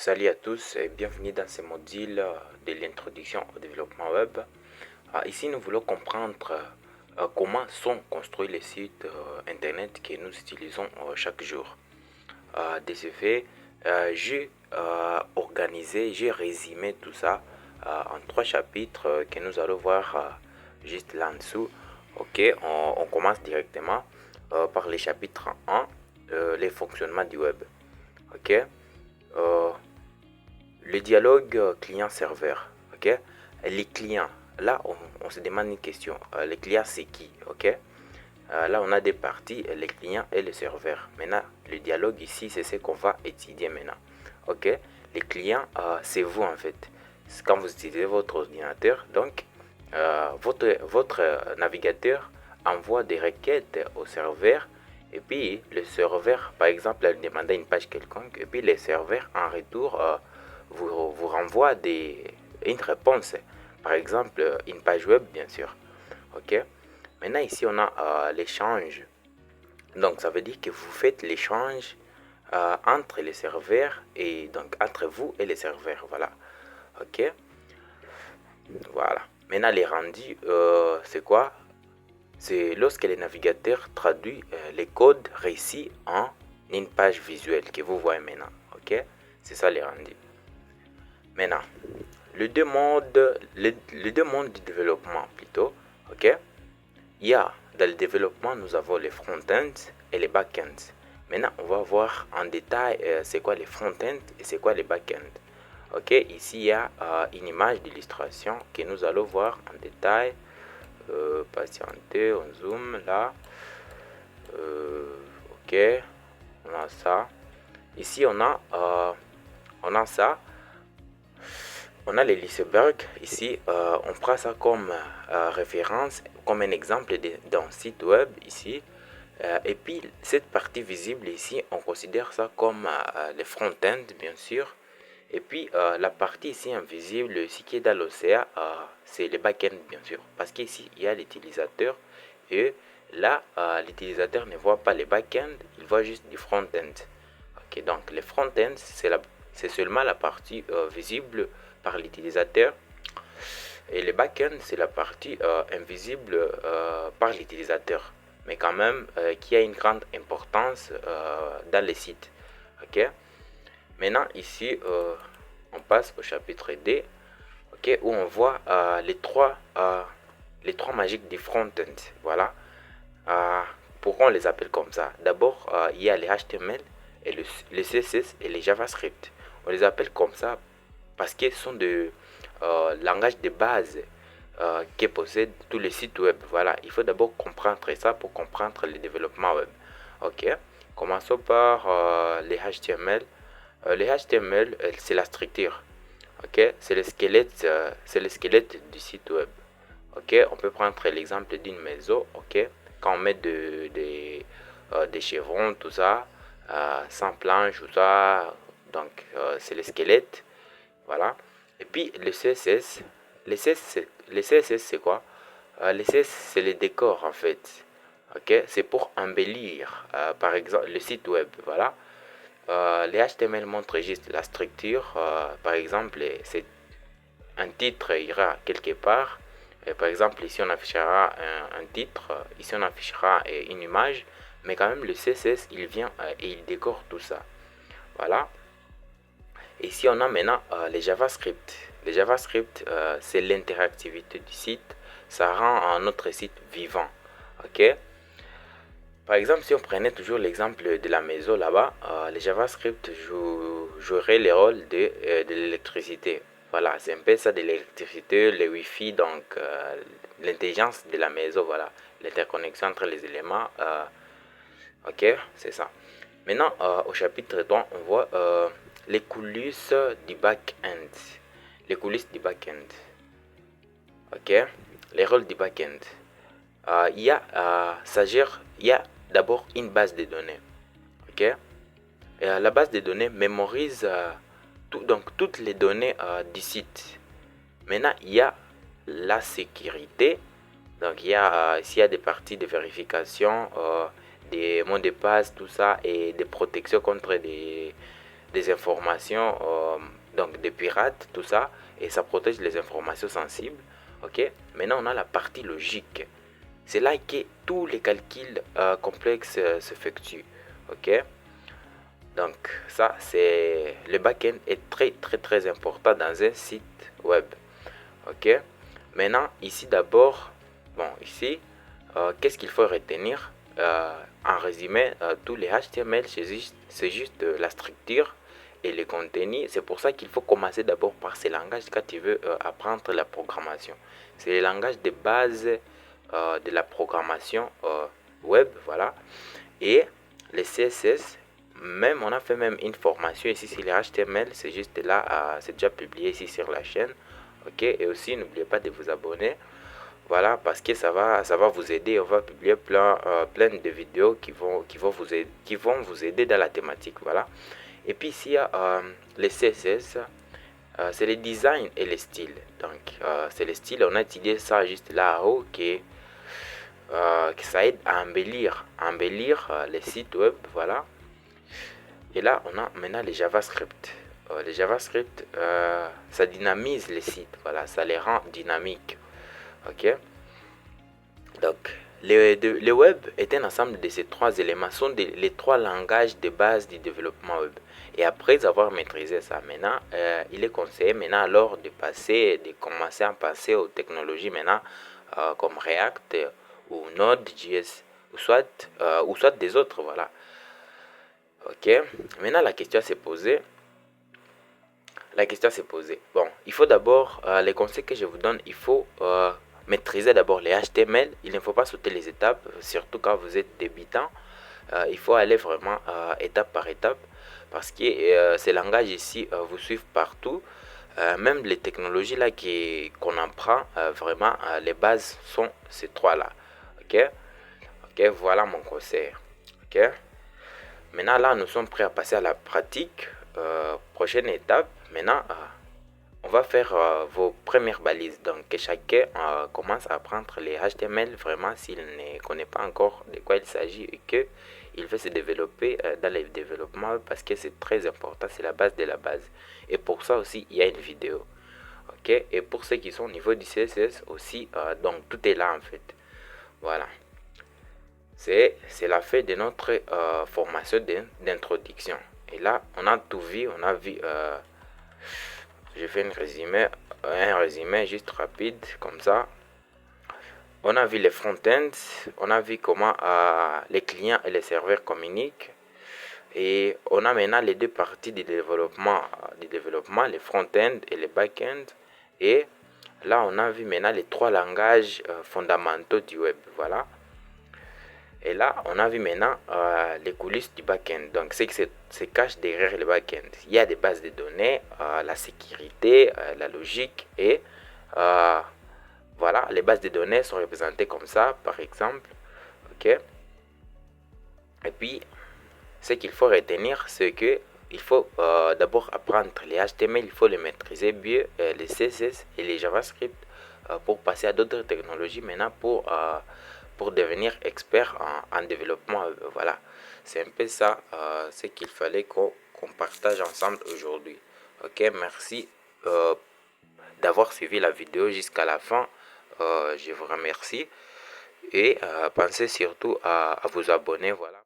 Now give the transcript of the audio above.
Salut à tous et bienvenue dans ce module de l'introduction au développement web. Ici, nous voulons comprendre comment sont construits les sites internet que nous utilisons chaque jour. De ce fait, j'ai organisé, j'ai résumé tout ça en trois chapitres que nous allons voir juste là en dessous. Ok, on commence directement par le chapitre 1, les fonctionnements du web. Ok. Le dialogue client-serveur, ok? Les clients, là on se demande une question. Les clients c'est qui, ok? Là on a des parties, les clients et le serveur. Maintenant, le dialogue ici c'est ce qu'on va étudier maintenant, ok? Les clients c'est vous en fait. C'est quand vous utilisez votre ordinateur, donc votre navigateur envoie des requêtes au serveur. Et puis le serveur, par exemple, elle demande une page quelconque, et puis le serveur en retour vous renvoie une réponse. Par exemple, une page web, bien sûr. Ok. Maintenant, ici, on a l'échange. Donc, ça veut dire que vous faites l'échange entre les serveurs et donc entre vous et les serveurs. Voilà. Ok. Voilà. Maintenant, les rendus, c'est quoi? C'est lorsque le navigateur traduit les codes récits en une page visuelle que vous voyez maintenant. Ok. C'est ça les rendus. Maintenant, les deux mondes du développement plutôt, ok? Il y a dans le développement, nous avons les front-end et les back-end. Maintenant, on va voir en détail c'est quoi les front-end et c'est quoi les back-end. Ok, ici il y a une image d'illustration que nous allons voir en détail. Patientez, on zoome là. Ok, on a ça. Ici on a ça. On a les l'iceberg ici, on prend ça comme référence, comme un exemple d'un site web ici. Et puis cette partie visible ici, on considère ça comme le front-end bien sûr. Et puis la partie ici invisible, ici qui est dans l'océan, c'est le back-end bien sûr. Parce qu'ici il y a l'utilisateur et là l'utilisateur ne voit pas le back-end, il voit juste du front-end. Ok, donc le front-end c'est seulement la partie visible par l'utilisateur et le back-end c'est la partie invisible par l'utilisateur mais quand même qui a une grande importance dans les sites. Ok, maintenant ici on passe au chapitre D, ok, où on voit les trois magiques du front-end. Voilà. Pourquoi on les appelle comme ça? D'abord il y a les HTML et le CSS et les JavaScript. On les appelle comme ça parce qu'ils sont de langage de base que possèdent tous les sites web. Voilà, il faut d'abord comprendre ça pour comprendre le développement web. Ok, commençons par les HTML. Les HTML, c'est la structure. Ok, c'est le squelette du site web. Ok, on peut prendre l'exemple d'une maison. Ok, quand on met des chevrons, tout ça, sans planche, tout ça, donc c'est le squelette. Voilà. Et puis le CSS, le CSS c'est quoi? Le CSS c'est le décor en fait. Ok, c'est pour embellir par exemple le site web. Voilà. Les HTML montrent juste la structure. Par exemple, c'est un titre ira quelque part. Par exemple, ici on affichera un titre, ici on affichera une image, mais quand même le CSS il vient et il décore tout ça. Voilà. Ici, on a maintenant les JavaScript. Les JavaScript, c'est l'interactivité du site. Ça rend notre site vivant. Ok. Par exemple, si on prenait toujours l'exemple de la maison là-bas, les JavaScript joueraient le rôle de l'électricité. Voilà, c'est un peu ça de l'électricité, le Wi-Fi, donc l'intelligence de la maison, voilà, l'interconnexion entre les éléments. Ok, c'est ça. Maintenant, au chapitre 3, on voit les coulisses du back-end. Les coulisses du back-end. Ok, les rôles du back-end. Il y a d'abord une base de données. Ok, et, la base de données mémorise donc toutes les données du site. Maintenant, il y a la sécurité. Donc, s'il y a des parties de vérification, des mots de passe, tout ça, et des protections contre des informations, donc des pirates, tout ça, et ça protège les informations sensibles. Ok, maintenant on a la partie logique. C'est là que tous les calculs complexes s'effectuent. Ok, donc ça c'est le back-end est très important dans un site web. Ok, maintenant ici d'abord, bon ici qu'est-ce qu'il faut retenir? En résumé, tous les HTML, c'est juste la structure et le contenu. C'est pour ça qu'il faut commencer d'abord par ces langages quand tu veux apprendre la programmation. C'est les langages de base de la programmation web, voilà. Et les CSS, même on a fait même une formation ici sur les HTML, c'est juste là, c'est déjà publié ici sur la chaîne. Ok, et aussi n'oubliez pas de vous abonner. Voilà, parce que ça va vous aider. On va publier plein de vidéos qui vont vous aider dans la thématique. Voilà. Et puis ici, il y a les CSS. C'est les designs et les styles. Donc, c'est les styles. On a utilisé ça juste là haut que ça aide à embellir les sites web. Voilà. Et là, on a maintenant les JavaScript. Les JavaScript, ça dynamise les sites. Voilà, ça les rend dynamiques. Ok. Donc, le web est un ensemble de ces trois éléments, sont les trois langages de base du développement web. Et après avoir maîtrisé ça, maintenant, il est conseillé maintenant alors de commencer à passer aux technologies maintenant comme React ou Node.js ou soit des autres, voilà. Ok. Maintenant, la question s'est posée. Bon, il faut d'abord, les conseils que je vous donne, il faut maîtriser d'abord les HTML. Il ne faut pas sauter les étapes, surtout quand vous êtes débutant. Il faut aller vraiment étape par étape parce que ces langages ici vous suivent partout. Même les technologies là qu'on apprend, vraiment, les bases sont ces trois-là. Ok, ok, voilà mon conseil. Ok. Maintenant, là, nous sommes prêts à passer à la pratique. Prochaine étape, maintenant, on va faire vos premières balises. Donc, que chacun commence à apprendre les HTML vraiment s'il ne connaît pas encore de quoi il s'agit et qu'il veut se développer dans le développement parce que c'est très important, c'est la base de la base. Et pour ça aussi, il y a une vidéo. Ok. Et pour ceux qui sont au niveau du CSS aussi, donc tout est là en fait. Voilà. C'est la fin de notre formation d'introduction. Et là, on a tout vu, on a vu, je fais un résumé juste rapide, comme ça. On a vu les front-ends, on a vu comment les clients et les serveurs communiquent. Et on a maintenant les deux parties du développement, les front-end et les back-end. Et là, on a vu maintenant les trois langages fondamentaux du web. Voilà. Et là, on a vu maintenant les coulisses du back-end. Donc, c'est que se cache derrière le back-end. Il y a des bases de données, la sécurité, la logique et voilà, les bases de données sont représentées comme ça, par exemple. Ok. Et puis, ce qu'il faut retenir, c'est que il faut d'abord apprendre les HTML, il faut les maîtriser bien, les CSS et les JavaScript pour passer à d'autres technologies maintenant pour devenir expert en développement. Voilà, c'est un peu ça ce qu'il fallait qu'on partage ensemble aujourd'hui. Ok, merci d'avoir suivi la vidéo jusqu'à la fin. Je vous remercie et pensez surtout à vous abonner. Voilà.